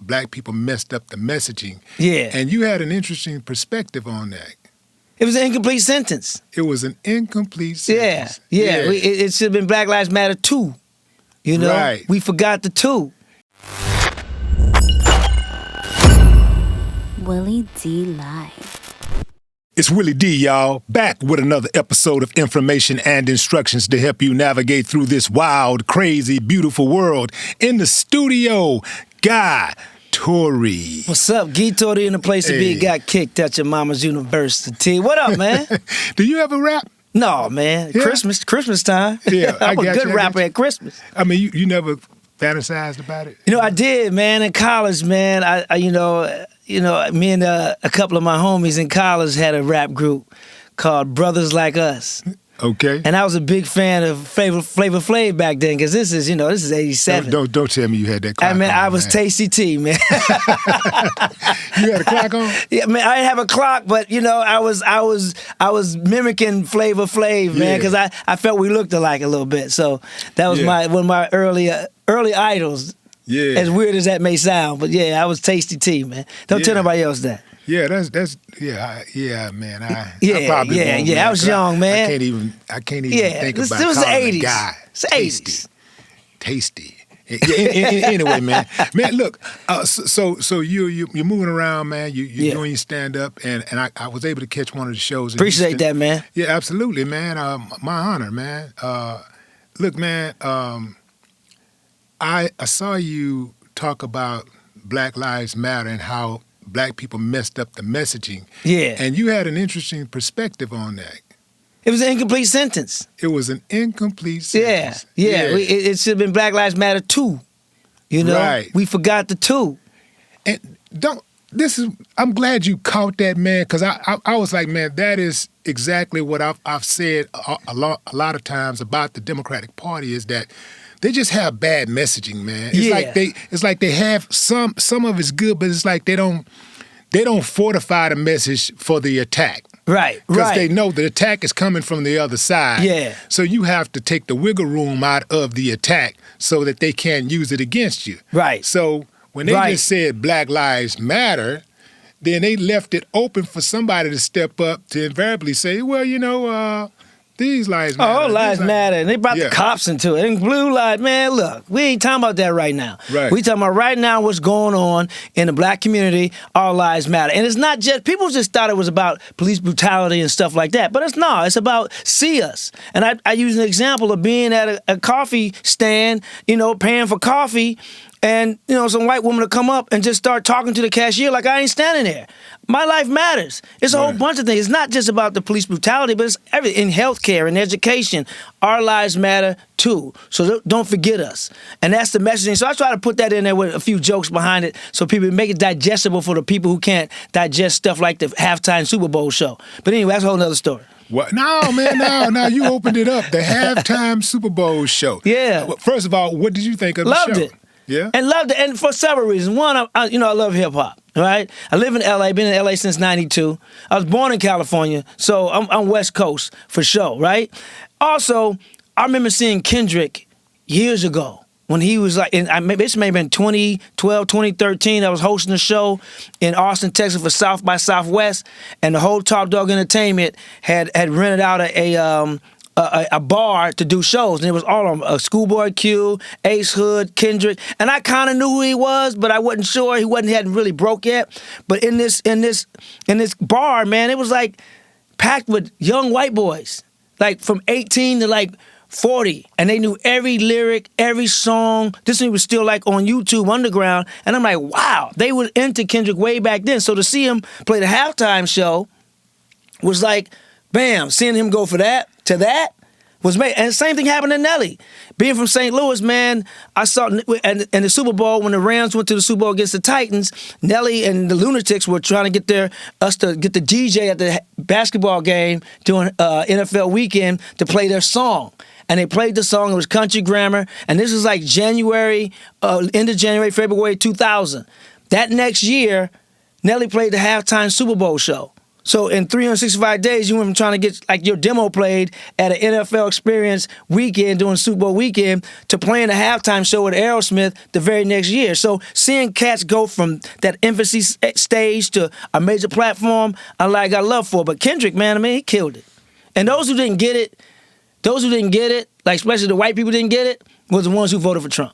black people messed up the messaging. Yeah. And you had an interesting perspective on that. It was an incomplete sentence. It was an incomplete sentence. Yeah. It should have been Black Lives Matter 2. You know? Right. We forgot the 2. Willie D Live. It's Willie D, y'all, back with another episode of information and instructions to help you navigate through this wild, crazy, beautiful world. In the studio, Guy Tori. What's up? Guy Tori in the place to be. Got kicked at your mama's university. What up, man? Do you ever rap? No, man. Yeah. Christmas time. Yeah, I'm a good rapper at Christmas. I mean, you never fantasized about it? You know, I did, man. In college, man, I me and a couple of my homies in college had a rap group called Brothers Like Us. Okay. And I was a big fan of Flavor Flav back then, because this is 87. Don't tell me you had that clock on, I was man. Tasty T, man. You had a clock on? Yeah, man, I didn't have a clock, but I was mimicking Flavor Flav, man, because I felt we looked alike a little bit. So that was one of my early idols. Yeah. As weird as that may sound, but yeah, I was Tasty T, man. Don't tell nobody else that. Yeah, that's man. I probably won't, man, I was young, man. I can't even think about it was the calling 80s. a guy It's the 80s. Tasty. Anyway, man, look. So you're moving around, man. You're doing your stand up, and I was able to catch one of the shows. Appreciate that, man. Yeah, absolutely, man. My honor, man. Look, man. I saw you talk about Black Lives Matter and how black people messed up the messaging. Yeah. And you had an interesting perspective on that. It was an incomplete sentence. It was an incomplete sentence. Yeah. It should have been Black Lives Matter 2. You know? Right. We forgot the 2. And I'm glad you caught that, man, because I was like, man, that is exactly what I've said a lot of times about the Democratic Party, is that they just have bad messaging, man. It's like they have some of it's good, but it's like they don't fortify the message for the attack. Right. Because they know the attack is coming from the other side. Yeah. So you have to take the wiggle room out of the attack so that they can't use it against you. Right. So when they just said Black Lives Matter, then they left it open for somebody to step up to invariably say, well, these lives matter. All lives matter. And they brought the cops into it. And blue lives, man, look, we ain't talking about that right now. Right. We talking about right now what's going on in the black community. All lives matter. And it's not just, people just thought it was about police brutality and stuff like that. But it's not. It's about see us. And I use an example of being at a coffee stand, paying for coffee, and, some white woman to come up and just start talking to the cashier like I ain't standing there. My life matters. It's a whole bunch of things. It's not just about the police brutality, but it's everything. In healthcare, in education, our lives matter too. So don't forget us. And that's the messaging. So I try to put that in there with a few jokes behind it so people make it digestible for the people who can't digest stuff like the halftime Super Bowl show. But anyway, that's a whole nother story. What? No, man, no. You opened it up. The halftime Super Bowl show. Yeah. First of all, what did you think of the show? Loved it. Yeah? And loved it, and for several reasons. One, I love hip-hop, right? I live in L.A., been in L.A. since 92. I was born in California, so I'm West Coast for sure, right? Also, I remember seeing Kendrick years ago when he was like, this may have been 2012, 2013. I was hosting a show in Austin, Texas for South by Southwest, and the whole Top Dog Entertainment had rented out a bar to do shows, and it was all on Schoolboy Q, Ace Hood, Kendrick, and I kind of knew who he was, but I wasn't sure. He hadn't really broke yet. But in this bar, man, it was like packed with young white boys, like from 18 to like 40, and they knew every lyric, every song. This thing was still like on YouTube Underground, and I'm like, wow, they were into Kendrick way back then. So to see him play the halftime show was like, bam, seeing him go for that to that was made. And the same thing happened to Nelly. Being from St. Louis, man, I saw in the Super Bowl, when the Rams went to the Super Bowl against the Titans, Nelly and the Lunatics were trying to get us to get the DJ at the basketball game during NFL weekend to play their song. And they played the song. It was Country Grammar. And this was like end of January, February 2000. That next year, Nelly played the halftime Super Bowl show. So in 365 days, you went from trying to get like your demo played at an NFL Experience weekend during Super Bowl weekend to playing a halftime show with Aerosmith the very next year. So seeing cats go from that infancy stage to a major platform, I love for. But Kendrick, man, I mean, he killed it. And those who didn't get it, like especially the white people didn't get it, was the ones who voted for Trump.